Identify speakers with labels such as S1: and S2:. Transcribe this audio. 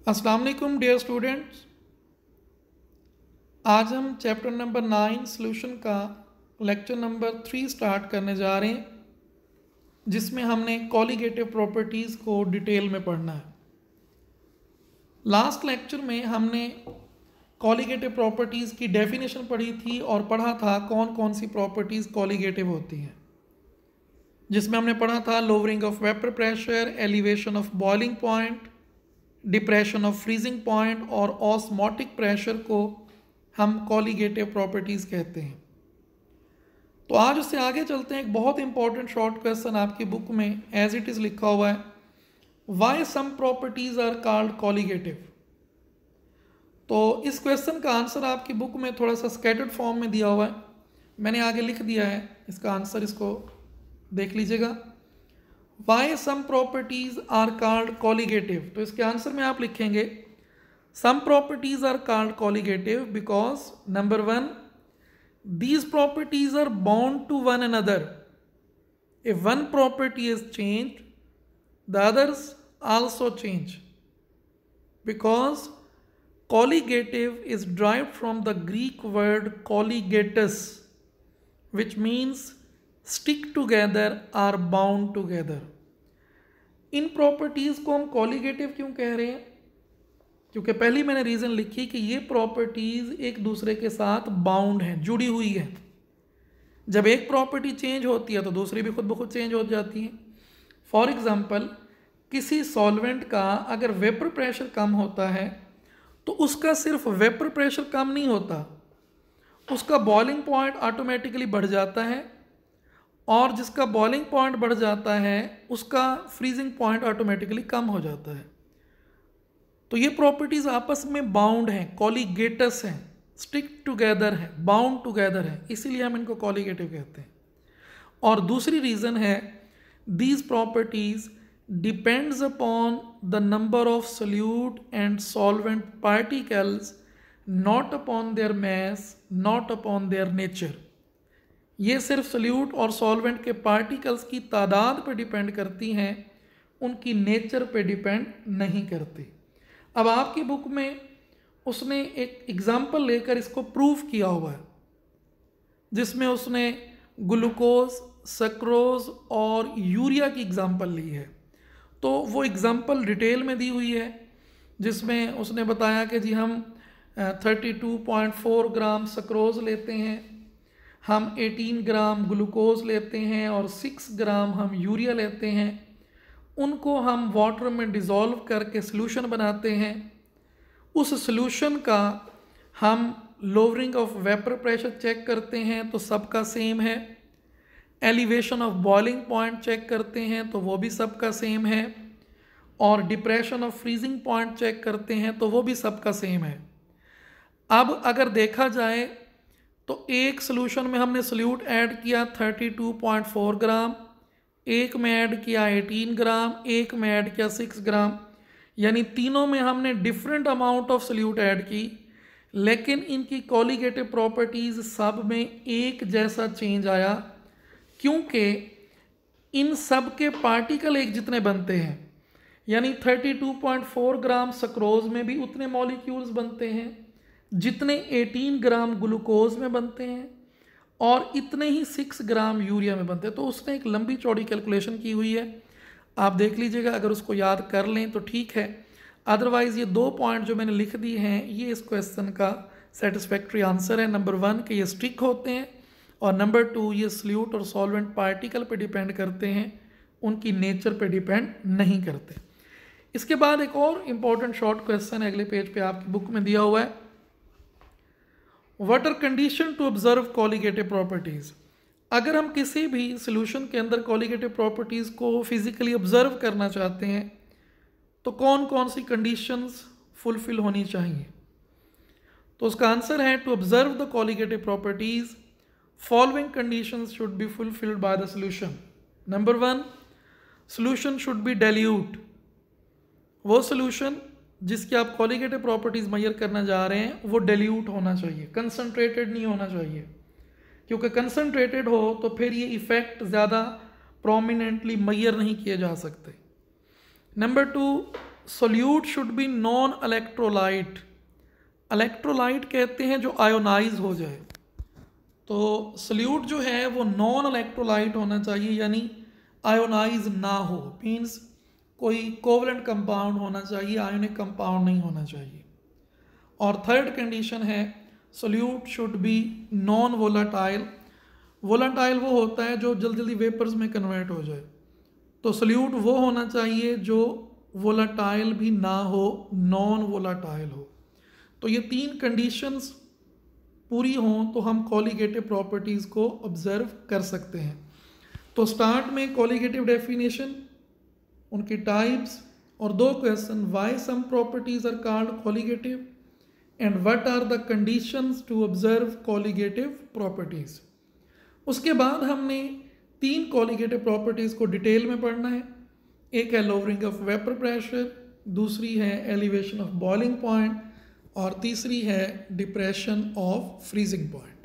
S1: अस्सलाम वालेकुम dear students. आज हम चैप्टर नंबर 9 सॉल्यूशन का लेक्चर नंबर 3 स्टार्ट करने जा रहे हैं, जिसमें हमने कॉलिगेटिव प्रॉपर्टीज़ को डिटेल में पढ़ना है। लास्ट लेक्चर में हमने कॉलिगेटिव प्रॉपर्टीज़ की डेफिनेशन पढ़ी थी और पढ़ा था कौन कौन सी प्रॉपर्टीज़ कॉलिगेटिव होती हैं, जिसमें हमने पढ़ा था lowering of vapour pressure, elevation of boiling point, depression of freezing point और ऑस्मोटिक प्रेशर को हम कॉलिगेटिव प्रॉपर्टीज़ कहते हैं। तो आज उससे आगे चलते हैं। एक बहुत इंपॉर्टेंट शॉर्ट क्वेश्चन आपकी बुक में एज इट इज़ लिखा हुआ है, why some properties are called colligative. तो इस क्वेश्चन का आंसर आपकी बुक में थोड़ा सा स्कैटर्ड फॉर्म में दिया हुआ है, मैंने आगे लिख दिया है इसका आंसर, इसको देख लीजिएगा। Why some properties are called colligative, तो इसके आंसर में आप लिखेंगे some properties are called colligative because number 1, these properties are bound to one another. If one property is changed, the others also change. Because colligative is derived from the Greek word colligatus, which means stick together or bound together. In properties को हम colligative क्यों कह रहे हैं? क्योंकि पहली मैंने reason लिखी कि ये प्रॉपर्टीज़ एक दूसरे के साथ बाउंड हैं, जुड़ी हुई है। जब एक प्रॉपर्टी चेंज होती है तो दूसरी भी खुद ब खुद चेंज हो जाती है। फॉर एग्ज़ाम्पल, किसी सॉल्वेंट का अगर वेपर प्रेशर कम होता है तो उसका सिर्फ वेपर प्रेशर कम नहीं होता, उसका बॉइलिंग पॉइंट ऑटोमेटिकली बढ़ जाता है, और जिसका बॉइलिंग पॉइंट बढ़ जाता है उसका फ्रीजिंग पॉइंट ऑटोमेटिकली कम हो जाता है। तो ये प्रॉपर्टीज़ आपस में बाउंड हैं, कॉलिगेटस हैं, स्टिक टुगेदर है, बाउंड टुगेदर है, इसीलिए हम इनको कॉलिगेटिव कहते हैं। और दूसरी रीज़न है, these properties depends upon the number of solute and solvent particles, not upon their mass, not upon their nature. ये सिर्फ सोल्यूट और सॉल्वेंट के पार्टिकल्स की तादाद पर डिपेंड करती हैं, उनकी नेचर पे डिपेंड नहीं करती। अब आपकी बुक में उसने एक एग्जाम्पल लेकर इसको प्रूव किया हुआ है, जिसमें उसने ग्लूकोज, सक्रोज और यूरिया की एग्जाम्पल ली है। तो वो एग्जाम्पल डिटेल में दी हुई है, जिसमें उसने बताया कि जी हम 32.4 ग्राम सक्रोज लेते हैं, हम 18 ग्राम ग्लूकोज लेते हैं और 6 ग्राम हम यूरिया लेते हैं। उनको हम वाटर में डिज़ोल्व करके सॉल्यूशन बनाते हैं। उस सॉल्यूशन का हम lowering of vapour pressure check करते हैं तो सबका सेम है, elevation of boiling point check करते हैं तो वो भी सबका सेम है, और depression of freezing point check करते हैं तो वो भी सबका सेम है। अब अगर देखा जाए तो एक सॉल्यूशन में हमने सोल्यूट ऐड किया 32.4 ग्राम, एक में ऐड किया 18 ग्राम, एक में ऐड किया 6 ग्राम, यानी तीनों में हमने different amount of solute add की, लेकिन इनकी कॉलिगेटिव प्रॉपर्टीज़ सब में एक जैसा चेंज आया, क्योंकि इन सब के पार्टिकल एक जितने बनते हैं। यानी 32.4 ग्राम सक्रोज में भी उतने मॉलिक्यूल्स बनते हैं जितने 18 ग्राम ग्लूकोज में बनते हैं, और इतने ही 6 ग्राम यूरिया में बनते हैं। तो उसने एक लंबी चौड़ी कैलकुलेशन की हुई है, आप देख लीजिएगा, अगर उसको याद कर लें तो ठीक है, अदरवाइज़ ये 2 पॉइंट जो मैंने लिख दिए हैं ये इस क्वेश्चन का सेटिस्फैक्ट्री आंसर है। नंबर 1 कि ये स्टिक होते हैं, और नंबर 2 ये सोल्यूट और सॉल्वेंट पार्टिकल पे डिपेंड करते हैं, उनकी नेचर पे डिपेंड नहीं करते। इसके बाद एक और इम्पॉर्टेंट शॉर्ट क्वेश्चन अगले पेज पे आपकी बुक में दिया हुआ है, what are condition to observe colligative properties. अगर हम किसी भी सॉल्यूशन के अंदर कॉलिगेटिव प्रॉपर्टीज़ को फिजिकली ऑब्जर्व करना चाहते हैं तो कौन कौन सी कंडीशंस फुलफिल होनी चाहिए? तो उसका आंसर है, to observe the colligative properties following conditions should be fulfilled by the solution. Number 1, solution should be dilute. वो सॉल्यूशन जिसकी आप कॉलिगेटिव प्रॉपर्टीज़ मेजर करना जा रहे हैं वो डाइल्यूट होना चाहिए, कंसनट्रेटेड नहीं होना चाहिए, क्योंकि कंसनट्रेटेड हो तो फिर ये इफ़ेक्ट ज़्यादा प्रोमिनेंटली मेजर नहीं किए जा सकते। Number 2, solute should be non electrolyte. Electrolyte कहते हैं जो आयोनाइज हो जाए, तो सोल्यूट जो है वो नॉन इलेक्ट्रोलाइट होना चाहिए, यानी आयोनाइज ना हो, मीन्स कोई कोवलेंट कंपाउंड होना चाहिए, आयोनिक कंपाउंड नहीं होना चाहिए। और थर्ड कंडीशन है solute should be non volatile. Volatile वो होता है जो जल्दी जल्दी वेपर्स में कन्वर्ट हो जाए, तो सोल्यूट वो होना चाहिए जो वोलाटाइल भी ना हो, नॉन वोलाटाइल हो। तो ये तीन कंडीशंस पूरी हों तो हम कॉलिगेटिव प्रॉपर्टीज़ को ऑब्जर्व कर सकते हैं। तो स्टार्ट में कॉलिगेटिव डेफिनेशन, उनकी टाइप्स और दो question, why some properties are called colligative and what are the conditions to observe colligative properties. उसके बाद हमने तीन कॉलिगेटिव प्रॉपर्टीज को डिटेल में पढ़ना है। एक है लोअरिंग ऑफ वेपर प्रेशर, दूसरी है एलिवेशन ऑफ बॉइलिंग पॉइंट और तीसरी है डिप्रेशन ऑफ फ्रीजिंग पॉइंट।